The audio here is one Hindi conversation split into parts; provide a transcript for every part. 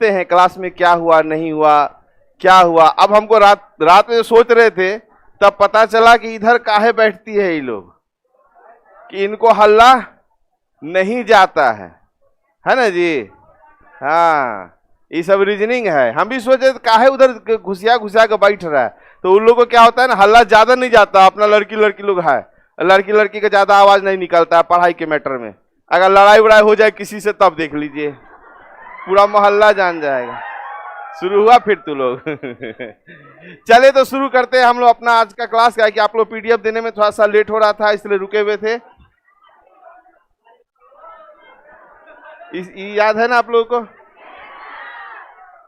हैं क्लास में क्या हुआ नहीं हुआ क्या हुआ। अब हमको रात में सोच रहे थे तब पता चला कि इधर काहे बैठती है ये लोग, कि इनको हल्ला नहीं जाता है ना जी। हाँ, ये सब रीजनिंग है। हम भी सोचे काहे उधर घुसिया घुसिया के बैठ रहा है। तो उन लोगों को क्या होता है ना, हल्ला ज्यादा नहीं जाता, अपना लड़की लड़की लोग है, लड़की लड़की का ज्यादा आवाज नहीं निकलता है पढ़ाई के मैटर में। अगर लड़ाई वड़ाई हो जाए किसी से तब देख लीजिए, पूरा मोहल्ला जान जाएगा। शुरू हुआ फिर तू लोग चले तो शुरू करते हैं हम लोग अपना आज का क्लास। क्या है कि आप लोग पीडीएफ देने में थोड़ा सा लेट हो रहा था, इसलिए रुके हुए थे। याद है ना आप लोगों को?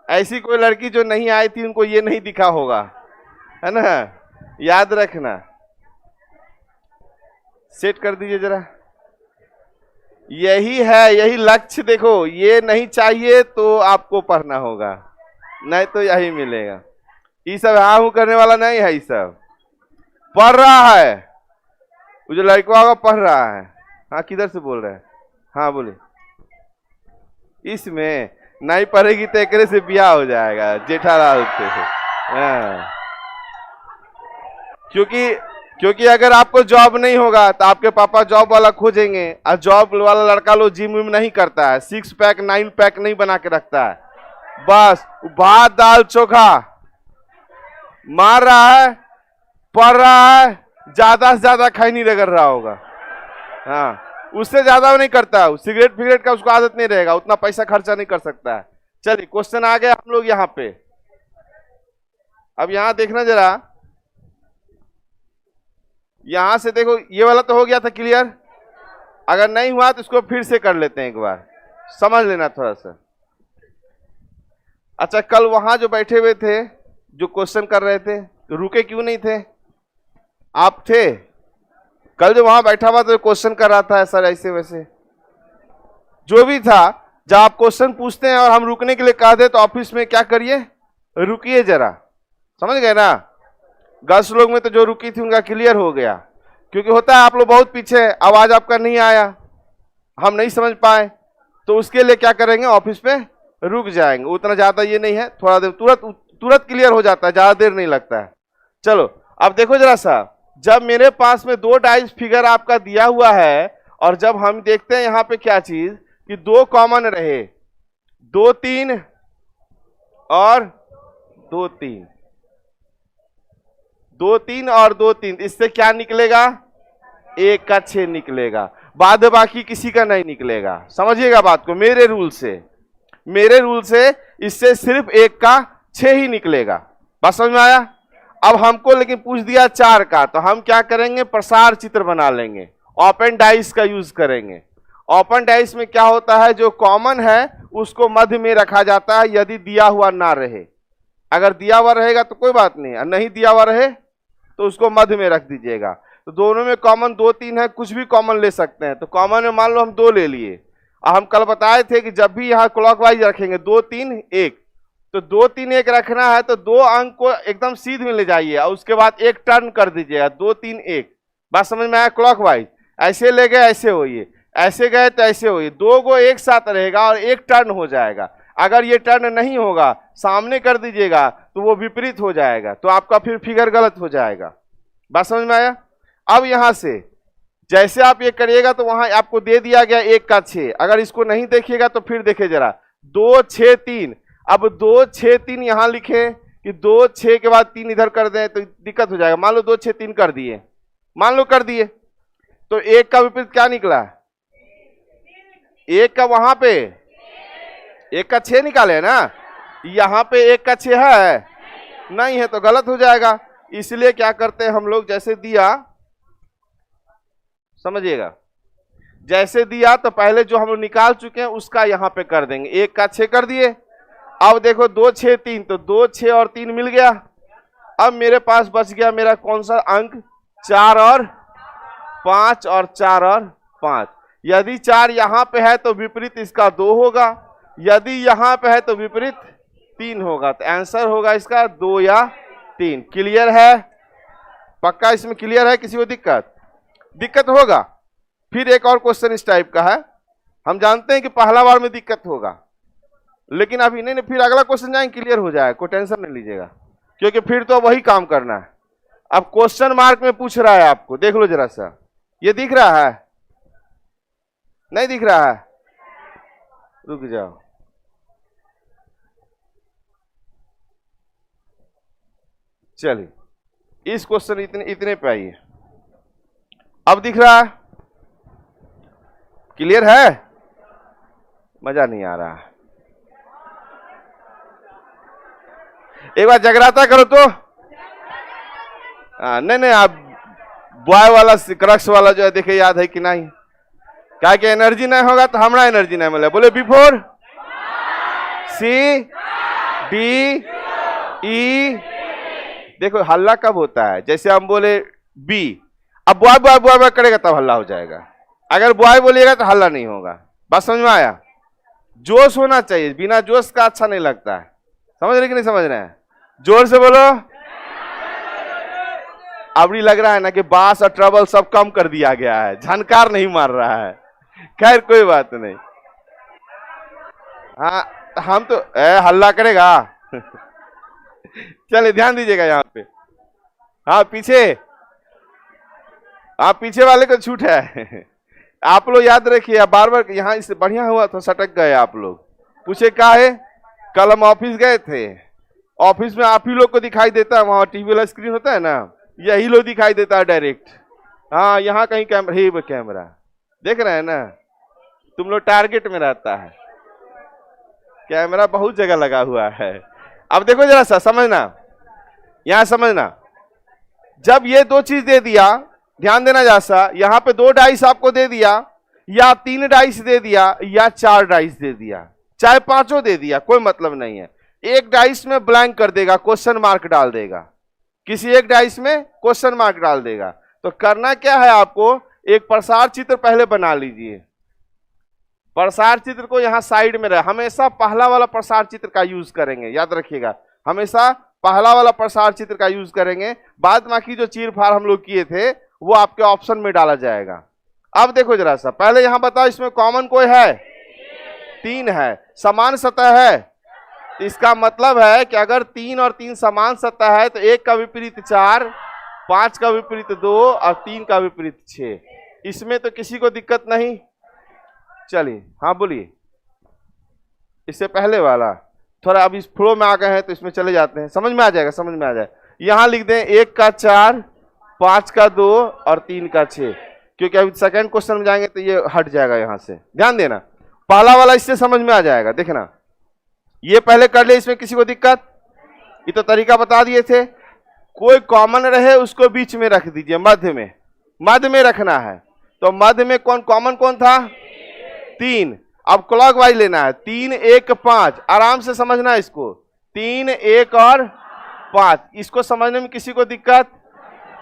ऐसी कोई लड़की जो नहीं आई थी उनको ये नहीं दिखा होगा, है ना? याद रखना, सेट कर दीजिए जरा। यही है, यही लक्ष्य। देखो, ये नहीं चाहिए तो आपको पढ़ना होगा, नहीं तो यही मिलेगा। ये सब हाँ हूं करने वाला नहीं है, ये सब पढ़ रहा है। वो जो लड़का होगा पढ़ रहा है। हाँ, किधर से बोल रहे हैं? हाँ बोले। इसमें नहीं पढ़ेगी तो एकरे से ब्याह हो जाएगा जेठालाल से। हाँ, क्योंकि अगर आपको जॉब नहीं होगा तो आपके पापा जॉब वाला खोजेंगे, और जॉब वाला लड़का लोग जिम विम नहीं करता है, 6 पैक 9 पैक नहीं बना के रखता है। बस भात दाल चोखा मार रहा है, पढ़ रहा है, ज्यादा से ज्यादा खैनी रगड़ रहा होगा। हाँ, उससे ज्यादा नहीं करता है। सिगरेट फिगरेट का उसको आदत नहीं रहेगा, उतना पैसा खर्चा नहीं कर सकता है। चलिए क्वेश्चन आ गए हम लोग यहाँ पे। अब यहाँ देखना जरा, यहां से देखो, ये वाला तो हो गया था क्लियर। अगर नहीं हुआ तो इसको फिर से कर लेते हैं, एक बार समझ लेना थोड़ा सा। अच्छा, कल वहां जो बैठे हुए थे जो क्वेश्चन कर रहे थे, रुके क्यों नहीं थे? आप थे कल जो वहां बैठा हुआ तो क्वेश्चन कर रहा था सर ऐसे वैसे, जो भी था। जब आप क्वेश्चन पूछते हैं और हम रुकने के लिए कह दे तो ऑफिस में क्या करिए, रुकिए जरा। समझ गए ना? गर्ल्स लोग में तो जो रुकी थी उनका क्लियर हो गया, क्योंकि होता है आप लोग बहुत पीछे, आवाज आपका नहीं आया, हम नहीं समझ पाए, तो उसके लिए क्या करेंगे, ऑफिस पे रुक जाएंगे। उतना ज्यादा ये नहीं है, थोड़ा देर तुरंत क्लियर हो जाता है, ज्यादा देर नहीं लगता है। चलो अब देखो जरा सा, जब मेरे पास में 2 डाइस फिगर आपका दिया हुआ है, और जब हम देखते हैं यहाँ पे क्या चीज कि 2 कॉमन रहे, 2 3 और 2 3, 2 3 और 2 3, इससे क्या निकलेगा? 1 का 6 निकलेगा, बाद बाकी किसी का नहीं निकलेगा। समझिएगा बात को, मेरे रूल से इससे सिर्फ 1 का 6 ही निकलेगा। बात समझ में आया? अब हमको लेकिन पूछ दिया 4 का, तो हम क्या करेंगे, प्रसार चित्र बना लेंगे, ओपन डाइस का यूज करेंगे। ओपन डाइस में क्या होता है, जो कॉमन है उसको मध्य में रखा जाता है, यदि दिया हुआ ना रहे। अगर दिया हुआ रहेगा तो कोई बात नहीं, और नहीं दिया हुआ रहे तो उसको मध्य में रख दीजिएगा। तो दोनों में कॉमन 2 3 है, कुछ भी कॉमन ले सकते हैं। तो कॉमन में मान लो हम 2 ले लिए, और हम कल बताए थे कि जब भी यहाँ क्लॉकवाइज रखेंगे 2 3 1, तो 2 3 1 रखना है तो 2 अंक को एकदम सीध में ले जाइए, और उसके बाद 1 टर्न कर दीजिएगा, 2 3 1। बात समझ में आया? क्लॉकवाइज ऐसे ले गए ऐसे होइए, ऐसे गए तो ऐसे होइए, 2 को एक साथ रहेगा और 1 टर्न हो जाएगा। अगर ये टर्न नहीं होगा, सामने कर दीजिएगा तो वो विपरीत हो जाएगा, तो आपका फिर फिगर गलत हो जाएगा। बात समझ में आया? अब यहां से जैसे आप ये करिएगा तो वहां आपको दे दिया गया 1 का 6। अगर इसको नहीं देखिएगा तो फिर देखिए जरा, 2 6 3। अब 2 6 3 यहां लिखे कि 2 6 के बाद 3 इधर कर दें तो दिक्कत हो जाएगा। मान लो 2 6 3 कर दिए, मान लो कर दिए, तो 1 का विपरीत क्या निकला? 1 का वहां पे 1 का 6 निकाले ना, यहां पे 1 का 6 है नहीं है तो गलत हो जाएगा। इसलिए क्या करते हैं हम लोग, जैसे दिया, समझिएगा, जैसे दिया तो पहले जो हम लोग निकाल चुके हैं उसका यहां पे कर देंगे। 1 का 6 कर दिए। अब देखो 2 6 3, तो 2 6 और 3 मिल गया। अब मेरे पास बच गया मेरा कौन सा अंक, 4 और 5, और 4 और 5। यदि 4 यहां पे है तो विपरीत इसका 2 होगा, यदि यहां पे है तो विपरीत 3 होगा। तो आंसर होगा इसका 2 या 3। क्लियर है? पक्का इसमें क्लियर है? किसी को दिक्कत होगा? फिर एक और क्वेश्चन इस टाइप का है, हम जानते हैं कि पहला बार में दिक्कत होगा, लेकिन अभी नहीं, फिर अगला क्वेश्चन जाएंगे क्लियर हो जाए, कोई टेंशन नहीं लीजिएगा, क्योंकि फिर तो वही काम करना है। अब क्वेश्चन मार्क में पूछ रहा है आपको, देख लो जरा सा, ये दिख रहा है? नहीं दिख रहा है? रुक जाओ, चलिए इस क्वेश्चन इतने पे आइए। अब दिख रहा है? क्लियर है? मजा नहीं आ रहा। एक बार जगराता करो तो। नहीं आप बॉय वाला क्रक्स वाला जो है देखे, याद है कि नहीं? क्या कि एनर्जी नहीं होगा तो हमारा एनर्जी नहीं मिले। बोले बिफोर सी डी ई। देखो हल्ला कब होता है, जैसे हम बोले बी, अब बॉय बॉय बॉय बॉय करेगा तब हल्ला हो जाएगा, अगर बॉय बोलिएगा तो हल्ला नहीं होगा। बात समझ में आया? जोश होना चाहिए, बिना जोश का अच्छा नहीं लगता है। समझ रहे कि नहीं समझ रहे हैं? जोर से बोलो। अभी लग रहा है ना कि बास और ट्रबल सब कम कर दिया गया है, झनकार नहीं मार रहा है। खैर कोई बात नहीं। हाँ हम तो हल्ला करेगा। चलिए ध्यान दीजिएगा यहाँ पे। हाँ पीछे, हाँ पीछे वाले को छूट है। आप लोग याद रखिए, बार बार यहाँ इससे बढ़िया हुआ तो सटक गए आप लोग। पूछे क्या है? कल हम ऑफिस गए थे, ऑफिस में आप ही लोग को दिखाई देता है, वहां टीवी वाला स्क्रीन होता है ना, यही लोग दिखाई देता है डायरेक्ट। हाँ यहाँ कहीं कैमरा ही, कैमरा देख रहे हैं ना, तुम लोग टारगेट में रहता है, कैमरा बहुत जगह लगा हुआ है। अब देखो जरा सा समझना, यहां समझना, जब ये दो चीज दे दिया, ध्यान देना जरा सा, यहां पे 2 डाइस आपको दे दिया, या 3 डाइस दे दिया, या 4 डाइस दे दिया, चाहे 5 दे दिया, कोई मतलब नहीं है। एक डाइस में ब्लैंक कर देगा, क्वेश्चन मार्क डाल देगा, किसी एक डाइस में क्वेश्चन मार्क डाल देगा। तो करना क्या है आपको, एक प्रसार चित्र पहले बना लीजिए। प्रसार चित्र को यहां साइड में रहे, हमेशा पहला वाला प्रसार चित्र का यूज करेंगे, याद रखिएगा, हमेशा पहला वाला प्रसार चित्र का यूज करेंगे। बाद बाकी जो चीर फाड़ हम लोग किए थे वो आपके ऑप्शन में डाला जाएगा। अब देखो जरा सा, पहले यहां बताओ इसमें कॉमन कोई है? 3 है। समान सतह है, इसका मतलब है कि अगर 3 और 3 समान सतह है तो 1 का विपरीत 4, 5 का विपरीत 2 और 3 का विपरीत 6। इसमें तो किसी को दिक्कत नहीं। चलिए हाँ बोलिए, इससे पहले वाला थोड़ा अब इस फ्लो में आ गए हैं तो इसमें चले जाते हैं, समझ में आ जाएगा, समझ में आ जाए। यहां लिख दें 1 का 4, 5 का 2 और 3 का 6, क्योंकि अभी सेकंड क्वेश्चन में जाएंगे तो ये हट जाएगा यहां से। ध्यान देना, पहला वाला इससे समझ में आ जाएगा। देखना ये पहले कर ले, इसमें किसी को दिक्कत? ये तो तरीका बता दिए थे। कोई कॉमन रहे उसको बीच में रख दीजिए, मध्य में, मध्य में रखना है। तो मध्य में कौन कॉमन कौन था? 3। अब क्लॉकवाइज लेना है, 3 1 5, आराम से समझना इसको, 3 1 और 5, इसको समझने में किसी को दिक्कत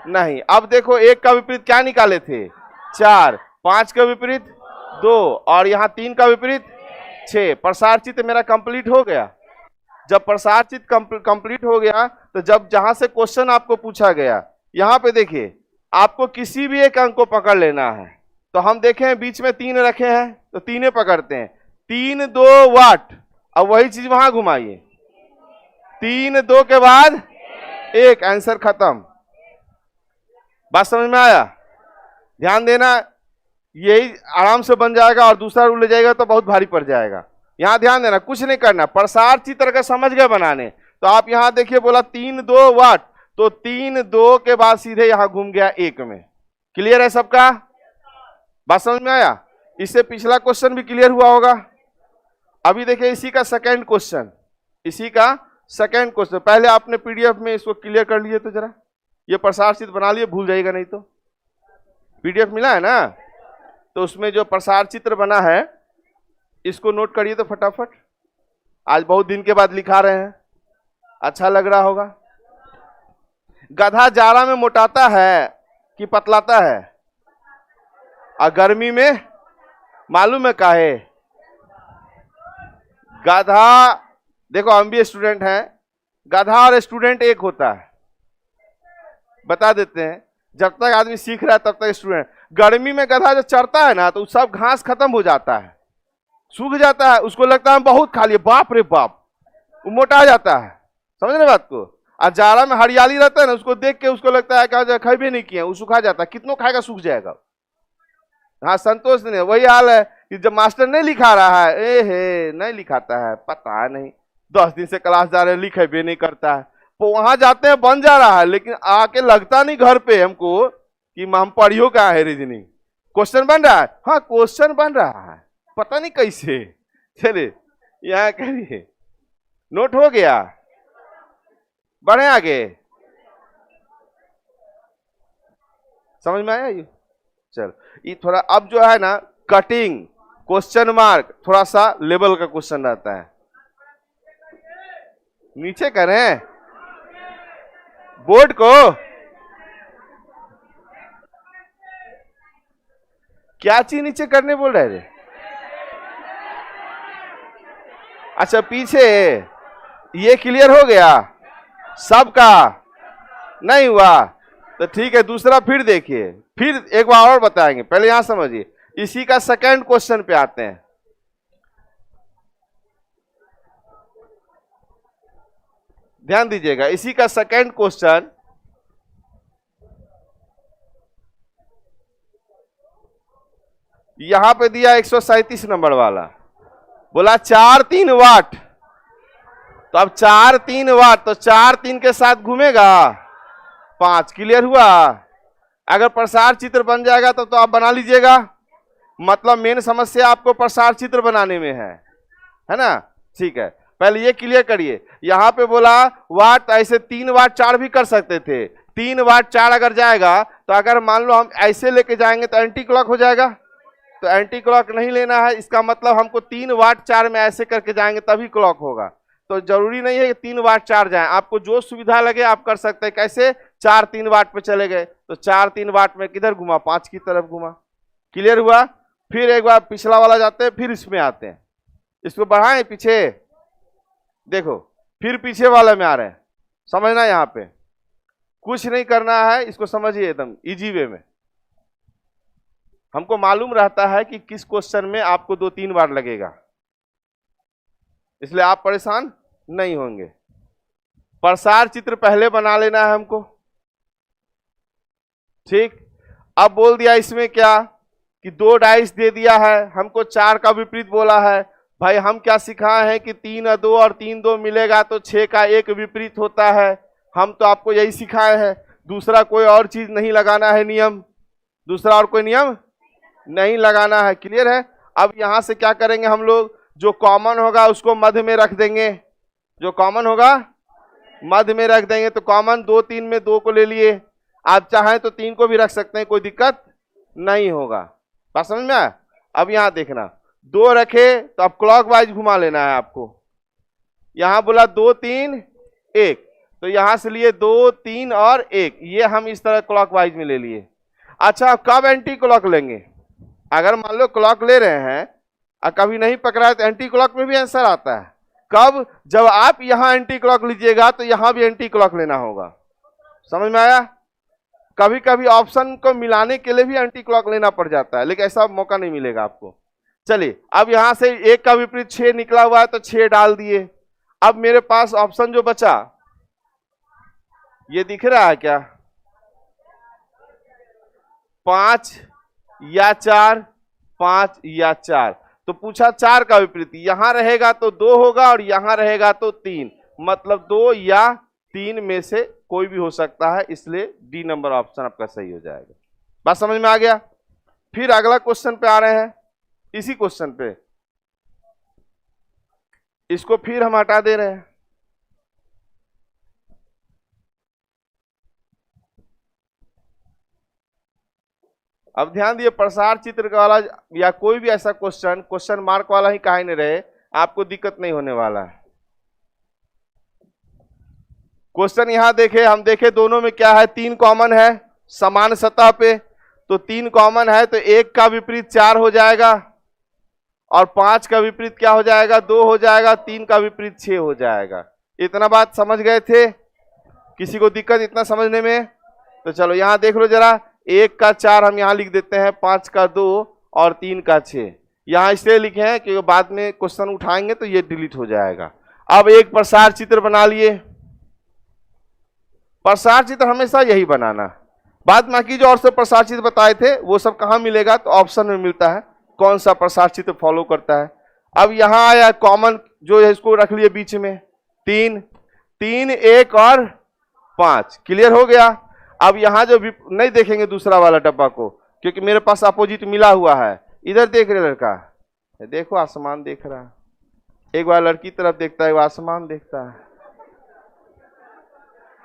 नहीं। अब देखो 1 का विपरीत क्या निकाले थे? 4, 5 का विपरीत 2 और यहाँ 3 का विपरीत 6। प्रसार चित्र मेरा कंप्लीट हो गया। जब प्रसार चित्र कंप्लीट हो गया तो जब जहां से क्वेश्चन आपको पूछा गया, यहां पे देखिए आपको किसी भी एक अंक को पकड़ लेना है। तो हम देखें बीच में 3 रखे हैं तो 3 पकड़ते हैं, 3 2 वाट। अब वही चीज वहां घुमाइए, 3 2 के बाद 1, आंसर खत्म। बात समझ में आया? ध्यान देना, यही आराम से बन जाएगा और दूसरा रूल ले जाएगा तो बहुत भारी पड़ जाएगा। यहां ध्यान देना, कुछ नहीं करना, प्रसार चित्र का समझ गए बनाने। तो आप यहां देखिए बोला 3 2 वाट, तो 3 2 के बाद सीधे यहां घूम गया 1 में। क्लियर है सबका? बात समझ में आया? इससे पिछला क्वेश्चन भी क्लियर हुआ होगा। अभी देखिए इसी का सेकंड क्वेश्चन, इसी का सेकंड क्वेश्चन। पहले आपने पीडीएफ में इसको क्लियर कर लिए तो जरा, ये प्रसार चित्र बना लिए, भूल जाएगा नहीं तो। पीडीएफ मिला है ना, तो उसमें जो प्रसार चित्र बना है इसको नोट करिए तो फटाफट। आज बहुत दिन के बाद लिखा रहे हैं, अच्छा लग रहा होगा। गधा जाड़ा में मोटाता है कि पतलाता है, और गर्मी में मालूम है काहे? गधा, देखो हम भी स्टूडेंट हैं, गधा और स्टूडेंट एक होता है, बता देते हैं। जब तक आदमी सीख रहा है तब तक स्टूडेंट। गर्मी में गधा जब चढ़ता है ना तो सब घास खत्म हो जाता है, सूख जाता है, उसको लगता है हम बहुत खा लिए, बाप रे बाप, वो मोटा जाता है। समझ रहे बात को? और जाड़ा में हरियाली रहता है ना, उसको देख के उसको लगता है कि खाई भी नहीं किए, वो सूखा जाता है, कितनों खाएगा, सूख जाएगा। हाँ, संतोष नहीं, वही हाल है कि जब मास्टर नहीं लिखा रहा है, ए हे नहीं लिखाता है, पता नहीं 10 दिन से क्लास जा रहे हैं, लिखे भी नहीं करता है, तो वहां जाते हैं बन जा रहा है, लेकिन आके लगता नहीं घर पे हमको कि हम पढ़ियो कहाँ है रीजनिंग, क्वेश्चन बन रहा है, हाँ क्वेश्चन बन रहा है, पता नहीं कैसे। चलिए यहाँ करिए, नोट हो गया, बढ़े आगे, समझ में आया ये? चल, ये थोड़ा अब जो है ना कटिंग, क्वेश्चन मार्क, थोड़ा सा लेवल का क्वेश्चन रहता है। नीचे करें बोर्ड को, क्या चीज नीचे करने बोल रहे थे? अच्छा पीछे, ये क्लियर हो गया सबका? नहीं हुआ तो ठीक है, दूसरा फिर देखिए, फिर एक बार और बताएंगे, पहले यहां समझिए। इसी का सेकंड क्वेश्चन पे आते हैं। ध्यान दीजिएगा, इसी का सेकंड क्वेश्चन, यहां पे दिया 137 नंबर वाला, बोला 4 3 वाट, तो अब 4 3 वाट, तो 4 3 के साथ घूमेगा 5, क्लियर हुआ? अगर प्रसार चित्र बन जाएगा तो आप बना लीजिएगा, मतलब मेन समस्या आपको प्रसार चित्र बनाने में है ना? ठीक है, पहले ये क्लियर करिए। यहां पे बोला वाट, ऐसे 3 वाट 4 भी कर सकते थे, 3 वाट 4 अगर जाएगा, तो अगर मान लो हम ऐसे लेके जाएंगे तो एंटी क्लॉक हो जाएगा, तो एंटी क्लॉक नहीं लेना है, इसका मतलब हमको 3 वाट 4 में ऐसे करके जाएंगे तभी क्लॉक होगा। तो जरूरी नहीं है कि 3 वाट 4 जाए, आपको जो सुविधा लगे आप कर सकते हैं। कैसे? 4 3 वाट पे चले गए, तो 4 3 वाट में किधर घुमा? 5 की तरफ घुमा, क्लियर हुआ? फिर एक बार पिछला वाला जाते हैं, फिर इसमें आते हैं, इसको बढ़ाएं पीछे, देखो फिर पीछे वाले में आ रहे हैं। समझना, यहाँ पे कुछ नहीं करना है, इसको समझिए एकदम इजी वे में। हमको मालूम रहता है कि किस क्वेश्चन में आपको 2-3 बार लगेगा, इसलिए आप परेशान नहीं होंगे। प्रसार चित्र पहले बना लेना है हमको, ठीक? अब बोल दिया इसमें क्या कि 2 डाइस दे दिया है, हमको 4 का विपरीत बोला है। भाई हम क्या सिखाए हैं कि 3 और 2 और 3 2 मिलेगा तो 6 का 1 विपरीत होता है, हम तो आपको यही सिखाए हैं, दूसरा कोई और चीज नहीं लगाना है नियम, दूसरा और कोई नियम नहीं लगाना है, क्लियर है? अब यहां से क्या करेंगे हम लोग, जो कॉमन होगा उसको मध्य में रख देंगे, जो कॉमन होगा मध्य में रख देंगे, तो कॉमन 2 3 में 2 को ले लिए, आप चाहें तो 3 को भी रख सकते हैं, कोई दिक्कत नहीं होगा। बात समझ में आया? अब यहां देखना, 2 रखे तो अब क्लॉक वाइज घुमा लेना है आपको, यहां बोला 2 3 1, तो यहां से लिए 2 3 और 1, ये हम इस तरह क्लॉक वाइज में ले लिए। अच्छा कब एंटी क्लॉक लेंगे? अगर मान लो क्लॉक ले रहे हैं और कभी नहीं पकड़ा है तो एंटी क्लॉक में भी आंसर आता है। कब? जब आप यहां एंटी क्लॉक लीजिएगा तो यहां भी एंटी क्लॉक लेना होगा। समझ में आया? कभी कभी ऑप्शन को मिलाने के लिए भी एंटी क्लॉक लेना पड़ जाता है, लेकिन ऐसा मौका नहीं मिलेगा आपको। चलिए अब यहां से 1 का विपरीत 6 निकला हुआ है तो 6 डाल दिए। अब मेरे पास ऑप्शन जो बचा, ये दिख रहा है क्या? 5 या 4, 5 या 4, तो पूछा 4 का विपरीत, यहां रहेगा तो 2 होगा और यहां रहेगा तो 3, मतलब 2 या 3 में से कोई भी हो सकता है, इसलिए डी नंबर ऑप्शन आपका सही हो जाएगा। बात समझ में आ गया? फिर अगला क्वेश्चन पे आ रहे हैं, इसी क्वेश्चन पे, इसको फिर हम हटा दे रहे हैं। अब ध्यान दिए, प्रसार चित्र वाला या कोई भी ऐसा क्वेश्चन, क्वेश्चन मार्क वाला ही काहे नहीं रहे, आपको दिक्कत नहीं होने वाला है। क्वेश्चन यहां देखे, हम देखे दोनों में क्या है, 3 कॉमन है समान सतह पे, तो 3 कॉमन है तो 1 का विपरीत 4 हो जाएगा और 5 का विपरीत क्या हो जाएगा? 2 हो जाएगा, 3 का विपरीत 6 हो जाएगा। इतना बात समझ गए थे? किसी को दिक्कत इतना समझने में? तो चलो यहां देख लो जरा, 1 का 4 हम यहां लिख देते हैं, 5 का 2 और 3 का 6। यहाँ इसलिए लिखे हैं कि बाद में क्वेश्चन उठाएंगे तो ये डिलीट हो जाएगा। अब एक प्रसार चित्र बना लिए। प्रसार चित्र हमेशा यही बनाना। बाद बाकी जो और सब प्रसार चित्र बताए थे वो सब कहाँ मिलेगा, तो ऑप्शन में मिलता है कौन सा प्रसार चित्र फॉलो करता है। अब यहाँ आया कॉमन जो है, इसको रख लिए बीच में 3, 3, 1 और 5। क्लियर हो गया। अब यहाँ जो भी नहीं देखेंगे दूसरा वाला डब्बा को, क्योंकि मेरे पास अपोजिट मिला हुआ है। इधर देख रहे लड़का, देखो आसमान देख रहा है। एक बार लड़की तरफ देखता है, वो आसमान देखता है।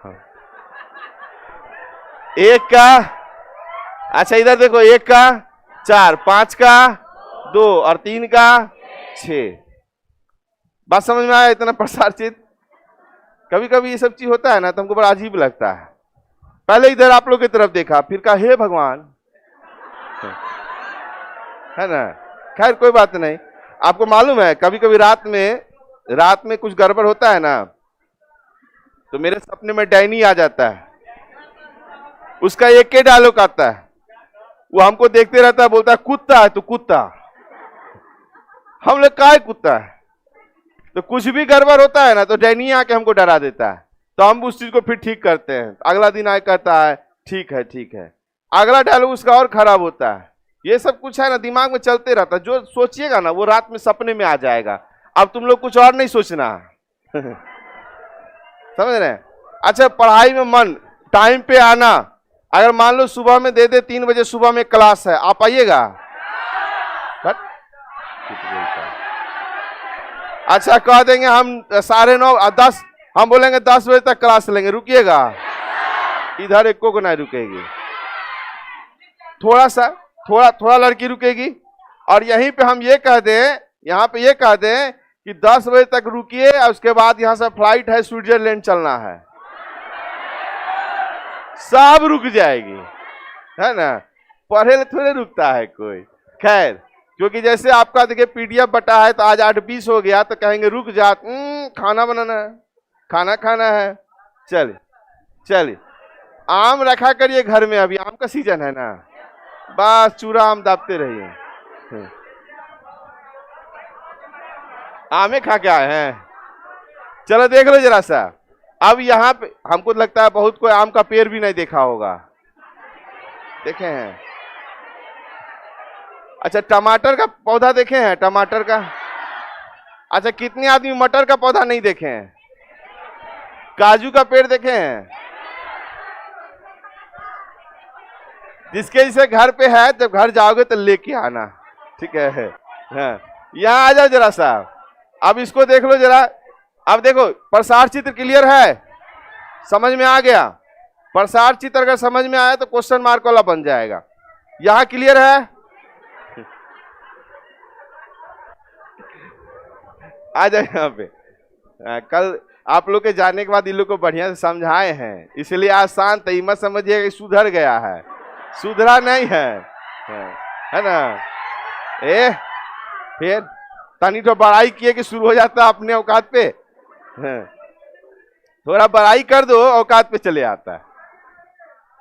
हाँ। 1 का, अच्छा इधर देखो, 1 का 4, 5 का 2 और 3 का 6। बात समझ में आया? इतना प्रसार चित्र। कभी कभी ये सब चीज होता है ना, तो हमको बड़ा अजीब लगता है। पहले इधर आप लोग की तरफ देखा, फिर कहा हे भगवान, है ना। खैर कोई बात नहीं। आपको मालूम है कभी कभी रात में कुछ गड़बड़ होता है ना, तो मेरे सपने में डैनी आ जाता है। उसका एक ही डायलॉग आता है, वो हमको देखते रहता है, बोलता है कुत्ता है, तो कुत्ता। हम लोग का है कुत्ता है। तो कुछ भी गड़बड़ होता है ना, तो डैनी आके हमको डरा देता है, तो हम उस चीज को फिर ठीक करते हैं। अगला दिन आए कहता है ठीक है ठीक है, अगला डायलॉग उसका और खराब होता है। ये सब कुछ है ना, दिमाग में चलते रहता है। जो सोचिएगा ना वो रात में सपने में आ जाएगा। अब तुम लोग कुछ और नहीं सोचना। समझ रहे हैं? अच्छा, पढ़ाई में मन, टाइम पे आना। अगर मान लो सुबह में दे 3 बजे सुबह में क्लास है, आप आइएगा? अच्छा कह देंगे हम 9:30 10, हम बोलेंगे 10 बजे तक क्लास लेंगे, रुकिएगा? इधर एक को नहीं रुकेगी। थोड़ा लड़की रुकेगी। और यहीं पे हम ये कह दें, यहाँ पे ये कह दें कि 10 बजे तक रुकिए और उसके बाद यहाँ से फ्लाइट है, स्विट्जरलैंड चलना है, सब रुक जाएगी, है ना। पढ़े थोड़े रुकता है कोई। खैर, क्योंकि जैसे आपका देखिए PDF बटा है, तो आज 8:20 हो गया, तो कहेंगे रुक जा, खाना बनाना है, खाना खाना है। चलिए आम रखा करिए घर में, अभी आम का सीजन है ना, बस चूरा आम दाबते रहिए। आमे खा के आए हैं। चलो देख लो जरा सा। अब यहाँ पे हमको लगता है बहुत कोई आम का पेड़ भी नहीं देखा होगा, देखे हैं? अच्छा, टमाटर का पौधा देखे हैं? टमाटर का। अच्छा, कितने आदमी मटर का पौधा नहीं देखे हैं? काजू का पेड़ देखे हैं? जिसके जिसे घर पे है, जब घर जाओगे तो लेके आना, ठीक है? हाँ, यहाँ आ जाओ जरा सा। अब इसको देख लो जरा। अब देखो, प्रसार चित्र क्लियर है, समझ में आ गया? प्रसार चित्र अगर समझ में आया तो क्वेश्चन मार्क वाला बन जाएगा। यहाँ क्लियर है? आ जाए यहाँ पे। कल आप लोग के जाने के बाद इन लोग को बढ़िया से समझाए हैं, इसलिए आज शांत है। मत समझिएगा कि सुधर गया है, सुधरा नहीं है ना। फिर तनी तो बड़ाई किए कि शुरू हो जाता अपने औकात पे। थोड़ा बड़ाई कर दो, औकात पे चले आता है।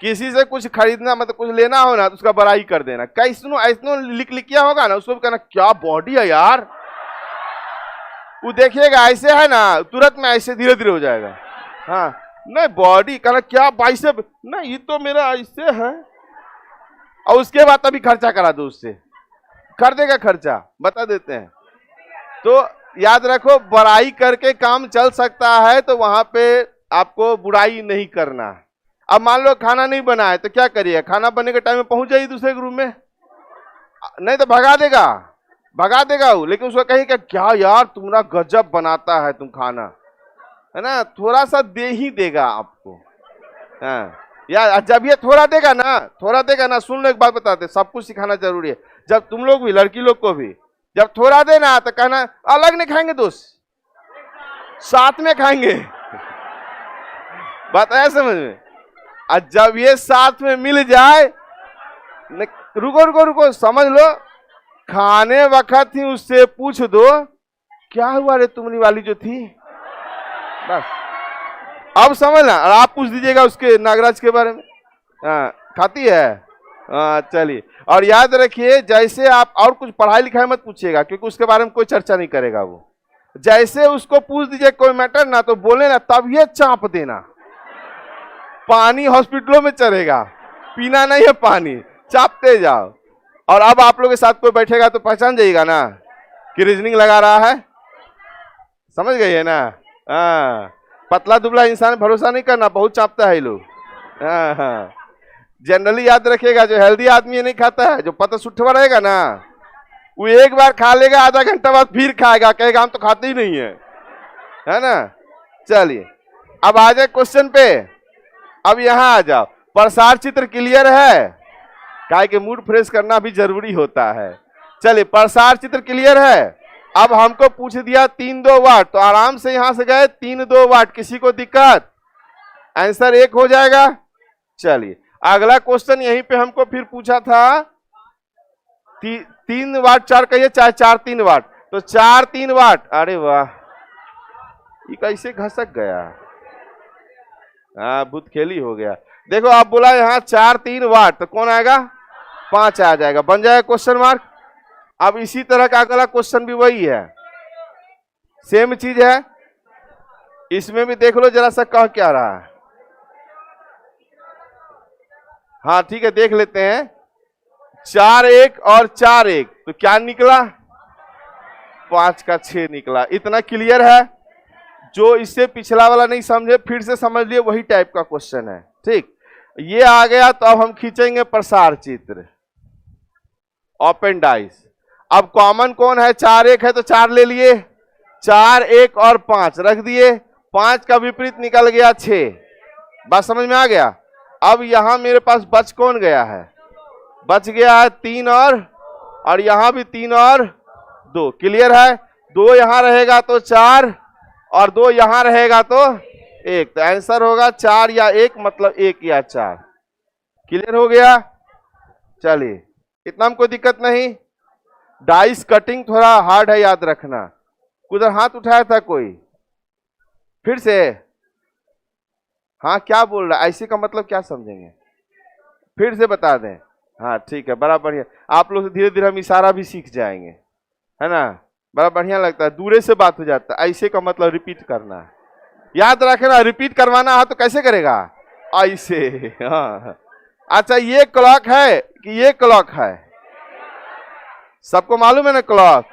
किसी से कुछ खरीदना, मतलब कुछ लेना हो ना, तो उसका बड़ाई कर देना। कैसनो ऐसनो लिख किया होगा ना, उसको भी कहना क्या बॉडी है यार। वो देखिएगा ऐसे है ना, तुरंत में ऐसे धीरे धीरे हो जाएगा। हाँ, नहीं बॉडी, कहना क्या बाइसेप, नहीं ये तो मेरा ऐसे है। और उसके बाद तभी खर्चा करा दो, उससे कर देगा खर्चा, बता देते हैं। तो याद रखो, बड़ाई करके काम चल सकता है, तो वहां पे आपको बुराई नहीं करना। अब मान लो खाना नहीं बना है, तो क्या करिए? खाना बनने के टाइम में पहुंच जाइए दूसरे रूम में, नहीं तो भगा देगा वो। लेकिन उसको कहीं क्या यार तुम्हारा गजब बनाता है तुम खाना, है ना, थोड़ा सा दे ही देगा आपको। हाँ यार, जब ये थोड़ा देगा ना, सुन लो एक बात बताते, सब कुछ सिखाना जरूरी है। जब तुम लोग भी, लड़की लोग को भी, जब थोड़ा देना तो कहना अलग नहीं खाएंगे दोस्त, साथ में खाएंगे। बात आया समझ में? और जब ये साथ में मिल जाए, रुको समझ लो, खाने वक्त ही उससे पूछ दो क्या हुआ रे तुम्हारी वाली जो थी, बस अब समझ ना। और आप पूछ दीजिएगा उसके नागराज के बारे में, हाँ खाती है, हाँ चलिए, और याद रखिए जैसे आप और कुछ पढ़ाई लिखाई मत पूछिएगा, क्योंकि उसके बारे में कोई चर्चा नहीं करेगा वो। जैसे उसको पूछ दीजिए कोई मैटर ना, तो बोले ना तब ये चाप देना। पानी हॉस्पिटलों में चढ़ेगा, पीना नहीं है पानी, चापते जाओ। और अब आप लोग के साथ कोई बैठेगा तो पहचान जाइएगा ना कि रीजनिंग लगा रहा है, समझ गई है ना। हाँ, पतला दुबला इंसान भरोसा नहीं करना, बहुत चापता है ये लोग। हाँ हाँ, जनरली याद रखिएगा जो हेल्दी आदमी नहीं खाता है, जो पतला सुठवा रहेगा ना, वो एक बार खा लेगा, आधा घंटा बाद फिर खाएगा, कहेगा हम तो खाते ही नहीं है ना। चलिए अब आ जाए क्वेश्चन पे। अब यहां आ जाओ, प्रसार चित्र क्लियर है, काहे के मूड फ्रेश करना भी जरूरी होता है। चलिए प्रसार चित्र क्लियर है। अब हमको पूछ दिया 3-2 वाट, तो आराम से यहां से गए 3-2 वाट, किसी को दिक्कत? आंसर 1 हो जाएगा। चलिए अगला क्वेश्चन यहीं पे हमको फिर पूछा था 3 वाट 4 कहिए, चाहे 4-3 वाट, तो 4-3 वाट। अरे वाह, ये कैसे घसक गया, हाँ भूत खेली हो गया। देखो आप बोला यहाँ 4-3 वाट, तो कौन आएगा? 5 आ जाएगा, बन जाएगा क्वेश्चन मार्क। अब इसी तरह का अगला क्वेश्चन भी वही है, सेम चीज है, इसमें भी देख लो जरा सा कह क्या रहा है। हाँ ठीक है, देख लेते हैं। 4-1 और 4-1, तो क्या निकला? 5 का 6 निकला। इतना क्लियर है? जो इससे पिछला वाला नहीं समझे फिर से समझ लिए, वही टाइप का क्वेश्चन है। ठीक, ये आ गया, तो अब हम खींचेंगे प्रसार चित्र, ओपन डाइस। अब कॉमन कौन है? 4-1 है तो 4 ले लिए, 4-1 और 5 रख दिए, 5 का विपरीत निकल गया 6। बात समझ में आ गया? अब यहां मेरे पास बच कौन गया है? बच गया है 3 और यहां भी 3 और 2। क्लियर है? 2 यहां रहेगा तो 4 और 2 यहां रहेगा तो 1, तो आंसर होगा 4 या 1, मतलब 1 या 4। क्लियर हो गया? चलिए इतना हमको दिक्कत नहीं। डाइस कटिंग थोड़ा हार्ड है, याद रखना। उधर हाथ उठाया था कोई, फिर से? हाँ क्या बोल रहा है? ऐसे का मतलब क्या समझेंगे? फिर से बता दें। हाँ ठीक है, बड़ा बढ़िया। आप लोग से धीरे धीरे हम इशारा भी सीख जाएंगे, है ना। बड़ा बढ़िया लगता है, दूरे से बात हो जाता है। ऐसे का मतलब रिपीट करना है, याद रखना। रिपीट करवाना है तो कैसे करेगा? ऐसे। हाँ अच्छा, ये क्लॉक है कि ये क्लॉक है? सबको मालूम है ना क्लॉक?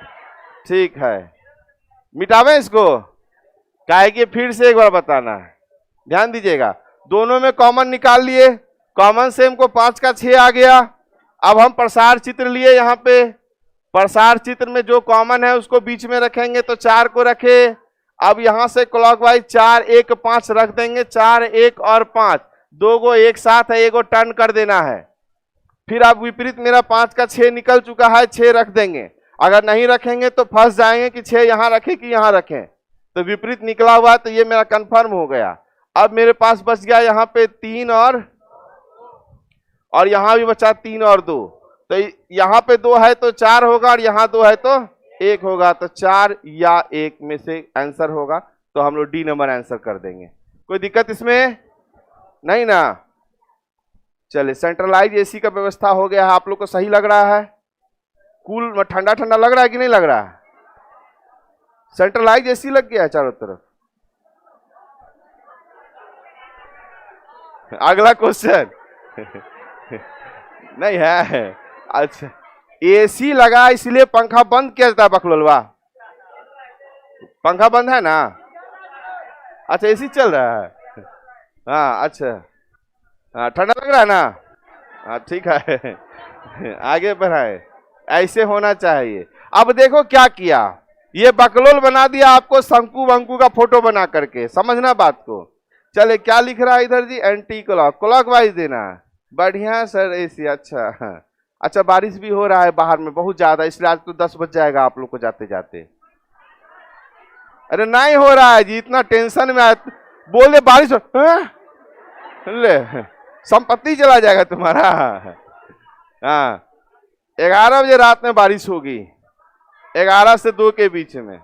ठीक है, मिटावें इसको, काहे कि फिर से एक बार बताना है। ध्यान दीजिएगा, दोनों में कॉमन निकाल लिए, कॉमन से हमको 5 का 6 आ गया। अब हम प्रसार चित्र लिए, यहाँ पे प्रसार चित्र में जो कॉमन है उसको बीच में रखेंगे, तो 4 को रखे। अब यहां से क्लॉकवाइज 4-1-5 रख देंगे, 4-1 और 5, 2 को एक साथ है, 1 को टर्न कर देना है। फिर अब विपरीत मेरा 5 का 6 निकल चुका है, 6 रख देंगे। अगर नहीं रखेंगे तो फंस जाएंगे कि 6 यहां रखें कि यहां रखें, तो विपरीत निकला हुआ, तो ये मेरा कंफर्म हो गया। अब मेरे पास बच गया यहाँ पे 3 और यहां भी बचा 3 और 2, तो यहाँ पे 2 है तो 4 होगा, और यहाँ 2 है तो 1 होगा, तो 4 या 1 में से आंसर होगा। तो हम लोग डी नंबर आंसर कर देंगे। कोई दिक्कत इसमें नहीं ना? चलिए, सेंट्रलाइज एसी का व्यवस्था हो गया है। आप लोग को सही लग रहा है? कूल ठंडा ठंडा लग रहा है कि नहीं लग रहा है? सेंट्रलाइज एसी लग गया है चारों तरफ। अगला क्वेश्चन नहीं है? अच्छा, एसी लगा इसलिए पंखा बंद किया जाता है बकलोलवा? पंखा बंद है ना? अच्छा एसी चल रहा है। हाँ अच्छा, हाँ ठंडा लग रहा है ना? हाँ ठीक है, आगे बढ़ाए, ऐसे होना चाहिए। अब देखो क्या किया, ये बकलोल बना दिया आपको शंकु वंकु का फोटो बना करके, समझना बात को। चले क्या लिख रहा है इधर जी? एंटी क्लॉक, क्लॉक वाइज देना। बढ़िया सर एसी। अच्छा हाँ। अच्छा, बारिश भी हो रहा है बाहर में बहुत ज्यादा, इसलिए आज तो 10 बज जाएगा आप लोग को जाते जाते। अरे नहीं हो रहा है जी, इतना टेंशन में बोले बारिश हो, ले संपत्ति चला जाएगा तुम्हारा। हाँ 11 बजे रात में बारिश होगी, 11 से 2 के बीच में।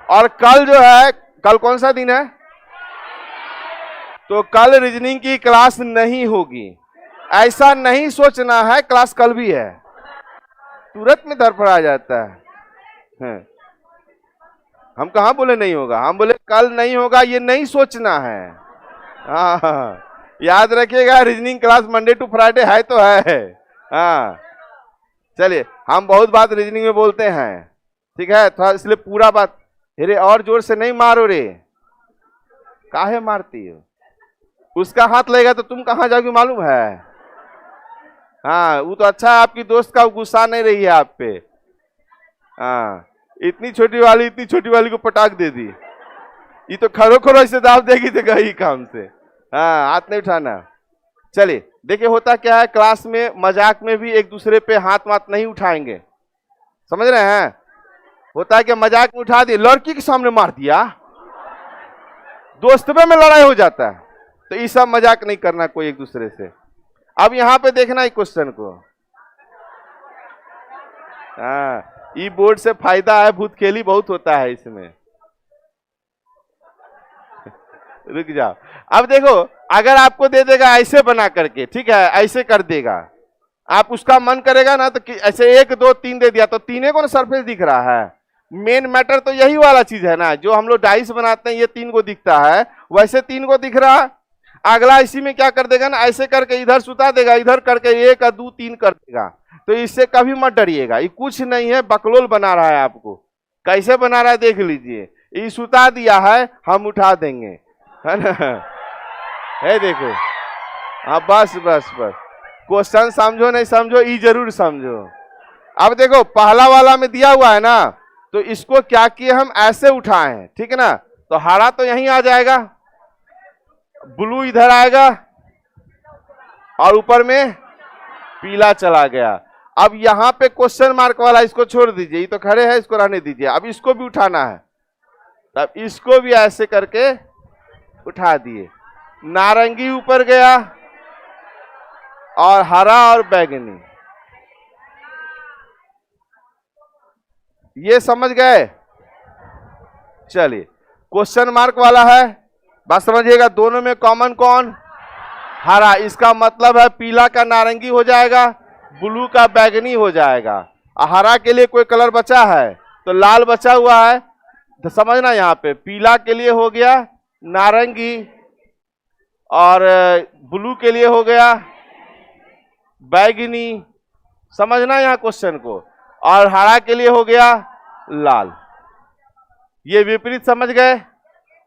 और कल जो है, कल कौन सा दिन है? तो कल रीजनिंग की क्लास नहीं होगी, ऐसा नहीं सोचना है क्लास कल भी है, तुरंत में धड़फड़ा जाता है। हम कहाँ बोले नहीं होगा, हम बोले कल नहीं होगा, ये नहीं सोचना है। हाँ, याद रखिएगा, reasoning class Monday to Friday है तो है। हाँ चलिए, हम बहुत बात रीजनिंग में बोलते हैं, ठीक है, थोड़ा इसलिए पूरा बात। अरे और जोर से नहीं मारो रे, काहे मारती हो? उसका हाथ लगेगा तो तुम कहाँ जाओगी मालूम है? हाँ, वो तो अच्छा है आपकी दोस्त का गुस्सा नहीं रही है आप पे। हाँ, इतनी छोटी वाली को पटाख दे दी, ये तो खरो खरो ऐसे दाब देगी तो गई काम से। हाँ, हाथ नहीं उठाना। चलिए देखिए, होता क्या है क्लास में, मजाक में भी एक दूसरे पे हाथ वाथ नहीं उठाएंगे, समझ रहे हैं? होता है कि मजाक में उठा दिए, लड़की के सामने मार दिया, दोस्तों में लड़ाई हो जाता है। तो ये सब मजाक नहीं करना कोई एक दूसरे से। अब यहां पे देखना है क्वेश्चन को। हाँ, ई बोर्ड से फायदा है, भूतखेली बहुत होता है इसमें। रुक जाओ, अब देखो, अगर आपको दे देगा ऐसे बना करके, ठीक है, ऐसे कर देगा, आप उसका मन करेगा ना तो ऐसे 1 2 3 दे दिया तो तीनों को ना सरफेस दिख रहा है। मेन मैटर तो यही वाला चीज है ना, जो हम लोग डाइस बनाते हैं, ये 3 को दिखता है, वैसे 3 को दिख रहा। अगला इसी में क्या कर देगा ना, ऐसे करके इधर सुता देगा, इधर करके 1 2 3 कर देगा। तो इससे कभी मत डरिएगा, ये कुछ नहीं है, बकलोल बना रहा है आपको। कैसे बना रहा है देख लीजिए, ये सुता दिया है, हम उठा देंगे, है ना? है देखो, हाँ बस बस बस, क्वेश्चन समझो नहीं समझो, ये जरूर समझो। अब देखो, पहला वाला में दिया हुआ है ना, तो इसको क्या किए हम, ऐसे उठाए, ठीक है ना? तो हरा तो यहीं आ जाएगा, ब्लू इधर आएगा, और ऊपर में पीला चला गया। अब यहां पे क्वेश्चन मार्क वाला इसको छोड़ दीजिए, ये तो खड़े है, इसको रहने दीजिए। अब इसको भी उठाना है, तब इसको भी ऐसे करके उठा दिए। नारंगी ऊपर गया, और हरा और बैगनी, ये समझ गए? चलिए, क्वेश्चन मार्क वाला है, बात समझिएगा। दोनों में कॉमन कौन? हरा, इसका मतलब है पीला का नारंगी हो जाएगा, ब्लू का बैगनी हो जाएगा। हरा के लिए कोई कलर बचा है तो लाल बचा हुआ है, तो समझना यहाँ पे पीला के लिए हो गया नारंगी, और ब्लू के लिए हो गया बैगनी, समझना यहाँ क्वेश्चन को, और हरा के लिए हो गया लाल। ये विपरीत समझ गए?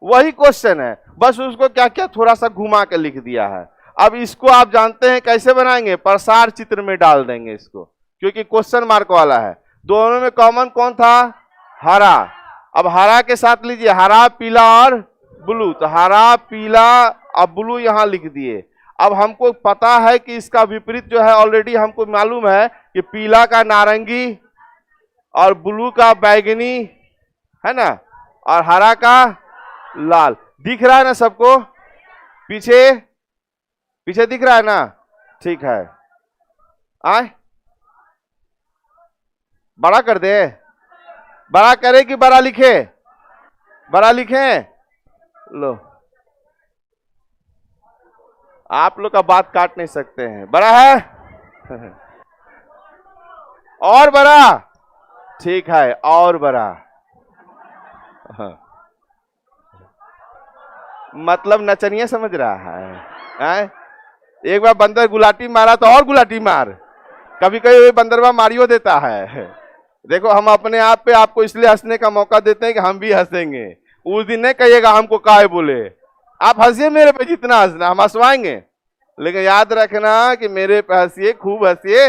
वही क्वेश्चन है, बस उसको क्या क्या थोड़ा सा घुमा के लिख दिया है। अब इसको आप जानते हैं कैसे बनाएंगे, प्रसार चित्र में डाल देंगे इसको, क्योंकि क्वेश्चन मार्क वाला है। दोनों में कॉमन कौन था? हरा। अब हरा के साथ लीजिए, हरा पीला और ब्लू, तो हरा पीला और ब्लू यहां लिख दिए। अब हमको पता है कि इसका विपरीत जो है, ऑलरेडी हमको मालूम है कि पीला का नारंगी और ब्लू का बैगनी, है ना, और हरा का लाल। दिख रहा है ना सबको? पीछे पीछे दिख रहा है ना? ठीक है, आए बड़ा कर दे, बड़ा करे कि बड़ा लिखे? बड़ा लिखे लो, आप लोग का बात काट नहीं सकते हैं। बड़ा है और बड़ा, ठीक है, और बड़ा। हाँ, मतलब नचनिया समझ रहा है? एक बार बंदर गुलाटी मारा तो और गुलाटी मार, कभी कभी बंदरवा मारियो देता है। देखो, हम अपने आप पे आपको इसलिए हंसने का मौका देते हैं कि हम भी हंसेंगे। उस दिन नहीं कहिएगा हमको काहे बोले, आप हंसिए मेरे पे जितना हंसना, हम हंसवाएंगे, लेकिन याद रखना कि मेरे पे हंसिए, खूब हंसिए,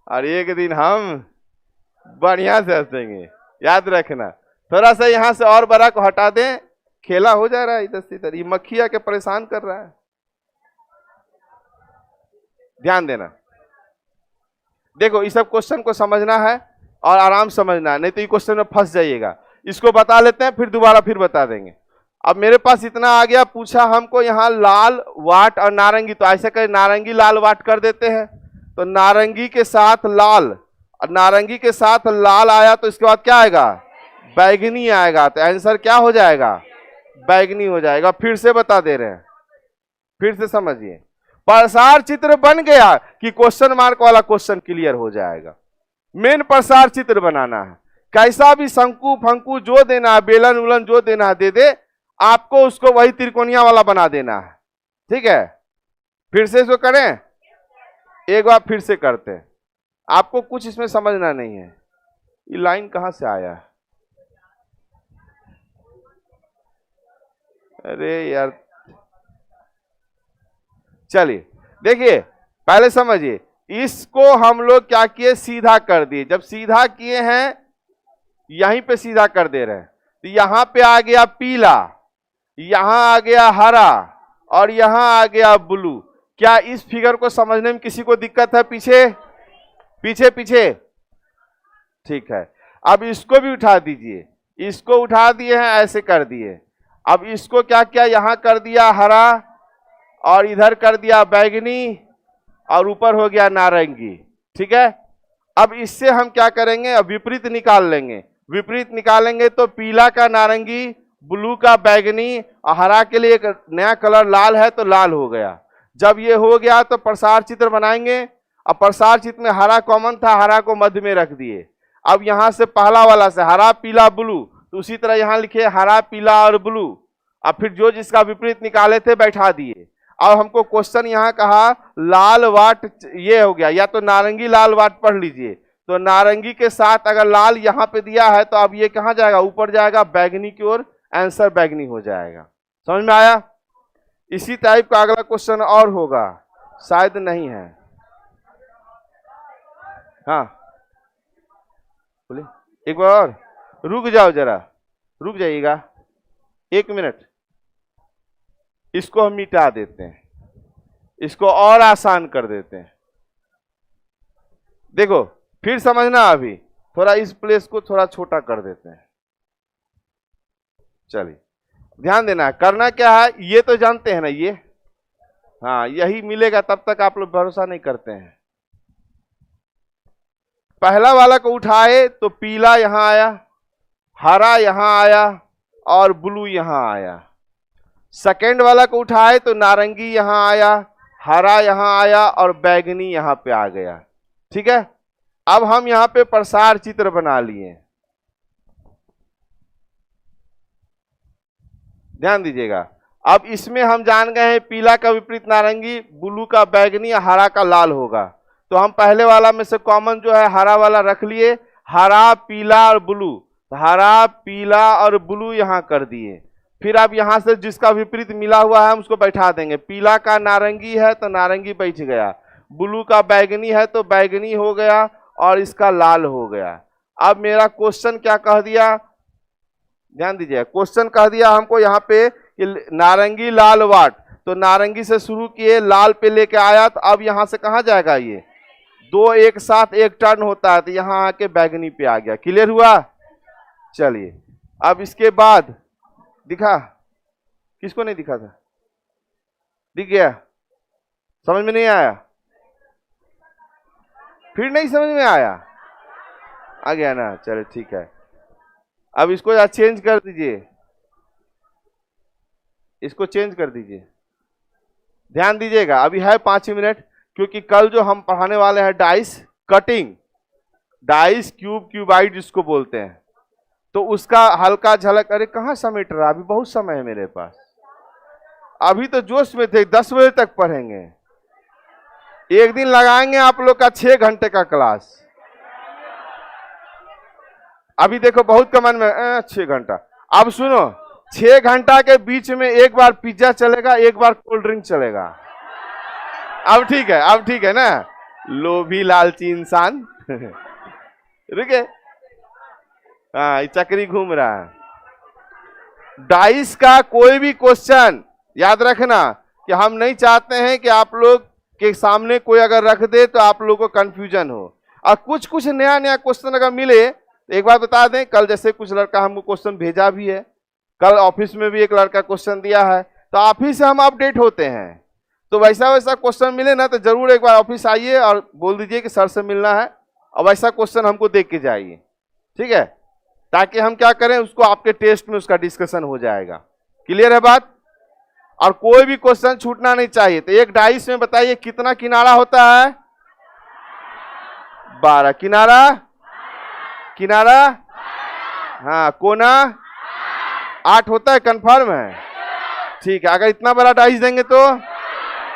और एक दिन हम बढ़िया से हंसेंगे, याद रखना। थोड़ा सा यहाँ से और बड़ा को हटा दें, खेला हो जा रहा है इधर से इधर, ये मक्खिया के परेशान कर रहा है, ध्यान देना। देखो, इस सब क्वेश्चन को समझना है और आराम समझना है, नहीं तो ये क्वेश्चन में फंस जाइएगा। इसको बता लेते हैं, फिर दोबारा फिर बता देंगे। अब मेरे पास इतना आ गया, पूछा हमको यहाँ लाल वाट और नारंगी, तो ऐसे कर नारंगी लाल वाट कर देते हैं। तो नारंगी के साथ लाल, और नारंगी के साथ लाल आया तो इसके बाद क्या आएगा? बैगनी आएगा। तो आंसर क्या हो जाएगा? बैगनी हो जाएगा। फिर से बता दे रहे हैं, फिर से समझिए। प्रसार चित्र बन गया कि क्वेश्चन मार्क वाला क्वेश्चन क्लियर हो जाएगा। मेन प्रसार चित्र बनाना है, कैसा भी शंकु फंकु जो देना है, बेलन उलन जो देना है दे दे, आपको उसको वही त्रिकोणिया वाला बना देना है। ठीक है, फिर से इसको करें, एक बार फिर से करते हैं। आपको कुछ इसमें समझना नहीं है। ये लाइन कहां से आया? अरे यार, चलिए देखिए, पहले समझिए, इसको हम लोग क्या किए, सीधा कर दिए। जब सीधा किए हैं, यहीं पे सीधा कर दे रहे हैं, तो यहां पे आ गया पीला, यहां आ गया हरा और यहां आ गया ब्लू। क्या इस फिगर को समझने में किसी को दिक्कत है? पीछे पीछे पीछे, ठीक है। अब इसको भी उठा दीजिए, इसको उठा दिए हैं, ऐसे कर दिए। अब इसको क्या किया, यहां कर दिया हरा और इधर कर दिया बैगनी और ऊपर हो गया नारंगी। ठीक है, अब इससे हम क्या करेंगे, अब विपरीत निकाल लेंगे। विपरीत निकालेंगे तो पीला का नारंगी, ब्लू का बैगनी और हरा के लिए एक नया कलर लाल है तो लाल हो गया। जब ये हो गया तो प्रसार चित्र बनाएंगे। अब प्रसार चित्र में हरा कॉमन था, हरा को मध्य में रख दिए। अब यहां से पहला वाला से हरा पीला ब्लू, तो उसी तरह यहां लिखे हरा पीला और ब्लू। अब फिर जो जिसका विपरीत निकाले थे बैठा दिए। अब हमको क्वेश्चन यहाँ कहा लाल वाट, ये हो गया, या तो नारंगी लाल वाट पढ़ लीजिए। तो नारंगी के साथ अगर लाल यहाँ पे दिया है तो अब ये कहाँ जाएगा, ऊपर जाएगा बैगनी की ओर, आंसर बैगनी हो जाएगा। समझ में आया? इसी टाइप का अगला क्वेश्चन और होगा, शायद नहीं है। हाँ बोलिए, एक बार और, रुक जाओ जरा, रुक जाइएगा 1 मिनट। इसको हम मिटा देते हैं, इसको और आसान कर देते हैं। देखो फिर समझना, अभी थोड़ा इस प्लेस को थोड़ा छोटा कर देते हैं। चलिए ध्यान देना, करना क्या है, ये तो जानते हैं ना, ये हाँ यही मिलेगा, तब तक आप लोग भरोसा नहीं करते हैं। पहला वाला को उठाए तो पीला यहां आया, हरा यहां आया और ब्लू यहां आया। सेकेंड वाला को उठाए तो नारंगी यहां आया, हरा यहां आया और बैगनी यहां पे आ गया। ठीक है, अब हम यहां पे प्रसार चित्र बना लिए। ध्यान दीजिएगा, अब इसमें हम जान गए हैं पीला का विपरीत नारंगी, ब्लू का बैगनी, हरा का लाल होगा। तो हम पहले वाला में से कॉमन जो है हरा वाला रख लिए, हरा पीला और ब्लू, हरा पीला और ब्लू यहां कर दिए। फिर अब यहां से जिसका विपरीत मिला हुआ है हम उसको बैठा देंगे। पीला का नारंगी है तो नारंगी बैठ गया, ब्लू का बैगनी है तो बैगनी हो गया और इसका लाल हो गया। अब मेरा क्वेश्चन क्या कह दिया, ध्यान दीजिए, क्वेश्चन कह दिया हमको यहाँ पे कि नारंगी लाल वाट, तो नारंगी से शुरू किए लाल पे लेके आया, तो अब यहाँ से कहाँ जाएगा, ये दो एक साथ एक टर्न होता है तो यहाँ आके बैगनी पे आ गया। क्लियर हुआ? चलिए अब इसके बाद दिखा, किसको नहीं दिखा था, दिख गया? समझ में नहीं आया? फिर नहीं समझ में आया? आ गया ना? चलो ठीक है, अब इसको चेंज कर दीजिए, इसको चेंज कर दीजिए। ध्यान दीजिएगा, अभी है 5 मिनट, क्योंकि कल जो हम पढ़ाने वाले हैं dice cutting, dice cube cuboid जिसको बोलते हैं, तो उसका हल्का झलक। अरे कहाँ समेट रहा, अभी बहुत समय है मेरे पास, अभी तो जोश में थे, 10 बजे तक पढ़ेंगे। एक दिन लगाएंगे आप लोग का 6 घंटे का क्लास। अभी देखो बहुत कमन में 6 घंटा। अब सुनो, 6 घंटा के बीच में एक बार पिज्जा चलेगा, एक बार कोल्ड ड्रिंक चलेगा। अब ठीक है, अब ठीक है ना, लोभी लालची इंसान रुके, हाँ चक्री घूम रहा है। डाइस का कोई भी क्वेश्चन याद रखना कि हम नहीं चाहते हैं कि आप लोग के सामने कोई अगर रख दे तो आप लोगों को कंफ्यूजन हो। और कुछ कुछ नया नया क्वेश्चन अगर मिले तो एक बार बता दें, कल जैसे कुछ लड़का हमको क्वेश्चन भेजा भी है, कल ऑफिस में भी एक लड़का क्वेश्चन दिया है, तो आप ही से हम अपडेट होते हैं। तो वैसा वैसा क्वेश्चन मिले ना तो जरूर एक बार ऑफिस आइए और बोल दीजिए कि सर से मिलना है, और वैसा क्वेश्चन हमको देख के जाइए, ठीक है, ताकि हम क्या करें, उसको आपके टेस्ट में उसका डिस्कशन हो जाएगा। क्लियर है बात? और कोई भी क्वेश्चन छूटना नहीं चाहिए। तो एक डाइस में बताइए कितना किनारा होता है? 12 किनारा, किनारा हाँ, कोना 8 होता है, कंफर्म है? ठीक है, अगर इतना बड़ा डाइस देंगे तो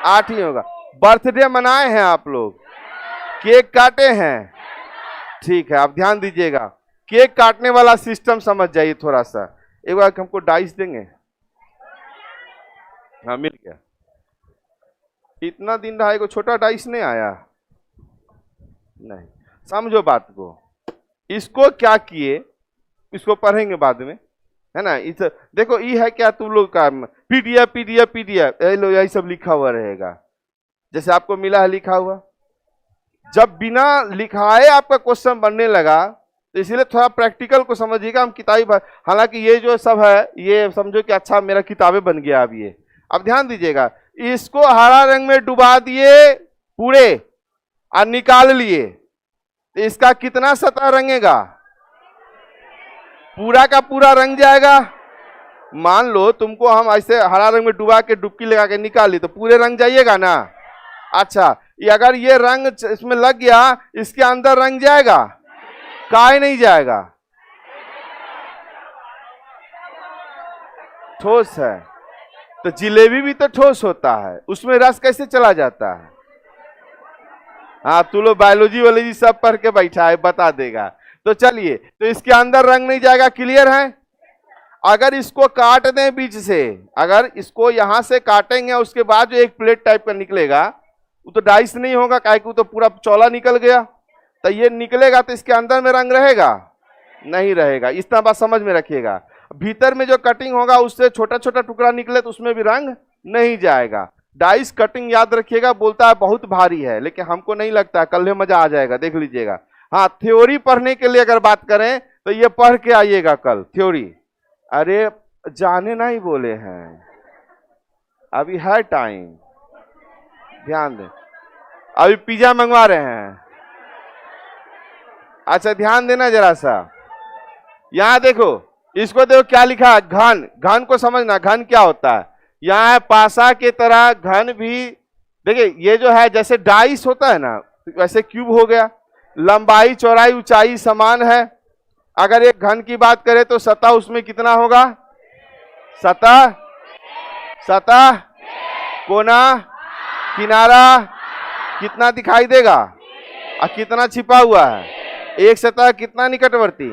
8 ही होगा। बर्थडे मनाए हैं आप लोग, केक काटे हैं, ठीक है, आप ध्यान दीजिएगा, केक काटने वाला सिस्टम समझ जाइए थोड़ा सा। एक बार हमको डाइस देंगे? हाँ मिल गया। इतना दिन रहा, को छोटा डाइस नहीं आया? नहीं, समझो बात को। इसको क्या किए, इसको पढ़ेंगे बाद में, है ना। इस देखो ये है क्या, तुम लोग का पीडीएफ पीडीएफ पीडीएफ यही सब लिखा हुआ रहेगा, जैसे आपको मिला है लिखा हुआ। जब बिना लिखाए आपका क्वेश्चन बनने लगा तो इसीलिए थोड़ा प्रैक्टिकल को समझिएगा। हम किताबी, हालांकि ये जो सब है ये समझो कि अच्छा मेरा किताबें बन गया अब ये। अब ध्यान दीजिएगा, इसको हरा रंग में डुबा दिए पूरे और निकाल लिए, तो इसका कितना सतह रंगेगा? पूरा का पूरा रंग जाएगा। मान लो तुमको हम ऐसे हरा रंग में डुबा के डुबकी लगा के निकाली तो पूरे रंग जाइएगा ना। अच्छा, ये अगर ये रंग इसमें लग गया, इसके अंदर रंग जाएगा? काहे नहीं जाएगा? ठोस है। तो जिलेबी भी तो ठोस होता है, उसमें रस कैसे चला जाता है? हाँ, तू लोग बायोलॉजी वालोजी सब पढ़ के बैठा है, बता देगा। तो चलिए, तो इसके अंदर रंग नहीं जाएगा, क्लियर है? अगर इसको काट दें बीच से, अगर इसको यहां से काटेंगे उसके बाद जो एक प्लेट टाइप का निकलेगा वो तो डाइस नहीं होगा, काहे कि वो तो पूरा चौला निकल गया। तो ये निकलेगा तो इसके अंदर में रंग रहेगा? नहीं रहेगा। इतना बात समझ में रखिएगा। भीतर में जो कटिंग होगा उससे छोटा छोटा टुकड़ा निकले तो उसमें भी रंग नहीं जाएगा। डाइस कटिंग याद रखिएगा, बोलता है बहुत भारी है, लेकिन हमको नहीं लगता, कल मजा आ जाएगा, देख लीजिएगा। हाँ, थ्योरी पढ़ने के लिए अगर बात करें तो ये पढ़ के आइएगा कल थ्योरी। अरे जाने नहीं बोले हैं, अभी है टाइम, ध्यान दें। अभी पिज्जा मंगवा रहे हैं। अच्छा ध्यान देना जरा सा, यहां देखो, इसको देखो क्या लिखा है, घन। घन को समझना, घन क्या होता है। यहाँ है पासा के तरह घन भी। देखिए ये जो है जैसे डाइस होता है ना, वैसे क्यूब हो गया। लंबाई चौड़ाई ऊंचाई समान है। अगर एक घन की बात करें तो सतह उसमें कितना होगा? सतह, सतह, कोना, किनारा कितना दिखाई देगा और कितना छिपा हुआ है? एक सतह कितना निकटवर्ती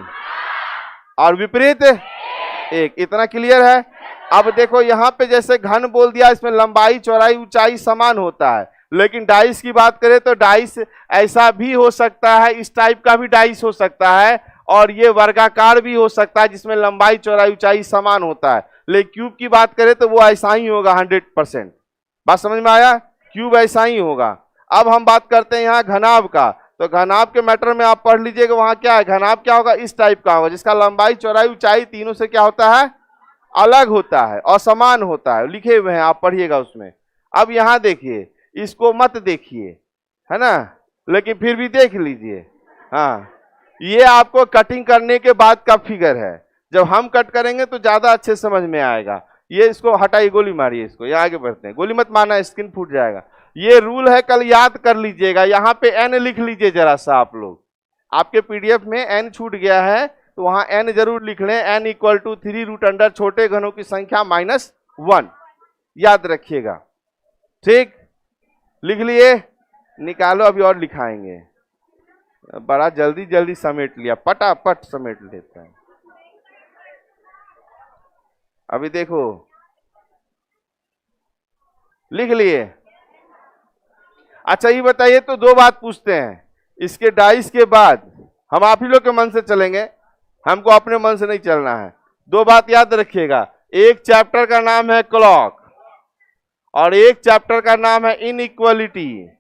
और विपरीत एक। इतना क्लियर है? अब देखो यहाँ पे जैसे घन बोल दिया, इसमें लंबाई चौड़ाई ऊंचाई समान होता है, लेकिन डाइस की बात करें तो डाइस ऐसा भी हो सकता है, इस टाइप का भी डाइस हो सकता है, और ये वर्गाकार भी हो सकता है जिसमें लंबाई चौड़ाई ऊंचाई समान होता है। लेकिन क्यूब की बात करें तो वो ऐसा ही होगा 100%। बात समझ में आया? क्यूब ऐसा ही होगा। अब हम बात करते हैं यहाँ घनाभ का। तो घनाभ के मैटर में आप पढ़ लीजिएगा, वहां क्या है, घनाभ क्या होगा, इस टाइप का होगा, जिसका लंबाई चौड़ाई ऊंचाई तीनों से क्या होता है, अलग होता है, असमान होता है। लिखे हुए हैं, आप पढ़िएगा उसमें। अब यहाँ देखिए, इसको मत देखिए, है ना, लेकिन फिर भी देख लीजिए। हाँ, ये आपको कटिंग करने के बाद का फिगर है। जब हम कट करेंगे तो ज्यादा अच्छे समझ में आएगा। ये इसको हटाइए, गोली मारिए इसको, यहाँ आगे बढ़ते हैं। गोली मत मारना, स्किन फूट जाएगा। ये रूल है, कल याद कर लीजिएगा। यहाँ पे n लिख लीजिए जरा सा आप लोग। आपके पीडीएफ में n छूट गया है तो वहां n जरूर लिख लें। n equal to 3 root under छोटे घनों की संख्या -1, याद रखिएगा। ठीक, लिख लिए? निकालो, अभी और लिखाएंगे। बड़ा जल्दी जल्दी समेट लिया, पटापट समेट लेता है। अभी देखो, लिख लिए? अच्छा ये बताइए, तो दो बात पूछते हैं इसके डाइस के बाद। हम आप ही लोग के मन से चलेंगे, हमको अपने मन से नहीं चलना है। दो बात याद रखिएगा, एक चैप्टर का नाम है क्लॉक और एक चैप्टर का नाम है इनइक्वालिटी।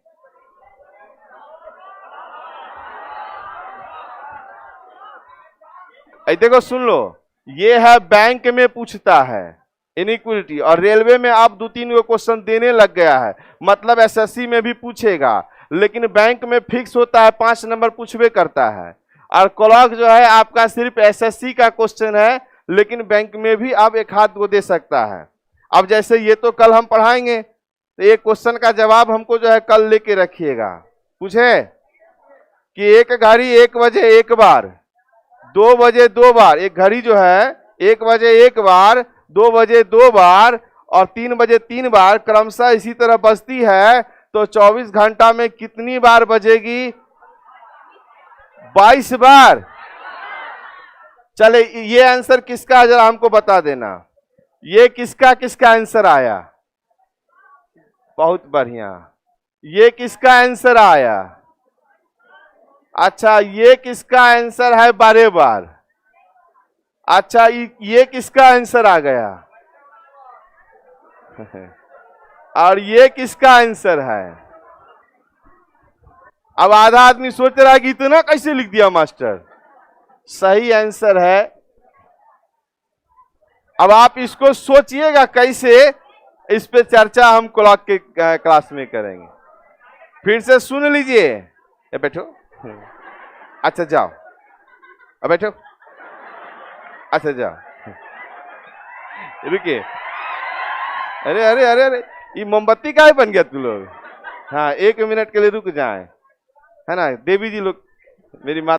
देखो सुन लो, ये है बैंक में पूछता है इनइक्वालिटी, और रेलवे में आप 2-3 गो क्वेश्चन देने लग गया है, मतलब एसएससी में भी पूछेगा, लेकिन बैंक में फिक्स होता है 5 नंबर पूछवे करता है। और क्लॉक जो है आपका सिर्फ एसएससी का क्वेश्चन है, लेकिन बैंक में भी आप एक हाथ को दे सकता है। अब जैसे ये तो कल हम पढ़ाएंगे, तो एक क्वेश्चन का जवाब हमको जो है कल लेके रखिएगा। पूछे कि एक घड़ी 1 बजे एक बार, 2 बजे 2 बार, एक घड़ी जो है 1 बजे 1 बार, 2 बजे 2 बार और 3 बजे 3 बार क्रमशः इसी तरह बजती है, तो 24 घंटा में कितनी बार बजेगी? 22 बार। चले ये आंसर किसका है जरा हमको बता देना, ये किसका किसका आंसर आया? बहुत बढ़िया। ये किसका आंसर आया? अच्छा, ये किसका आंसर है 12 बार? अच्छा, ये किसका आंसर आ गया? और ये किसका आंसर है? अब आधा आदमी सोच रहा है कि इतना कैसे लिख दिया मास्टर। सही आंसर है। अब आप इसको सोचिएगा कैसे, इस पे चर्चा हम क्लॉक के क्लास में करेंगे। फिर से सुन लीजिए। बैठो। अच्छा जाओ, अब बैठो। अच्छा जाओ, रुकिए। अरे अरे अरे अरे, ये मोमबत्ती का ही बन गया तू लोग। हाँ, 1 मिनट के लिए रुक जाए, है ना। देवी जी लोग, मेरी माता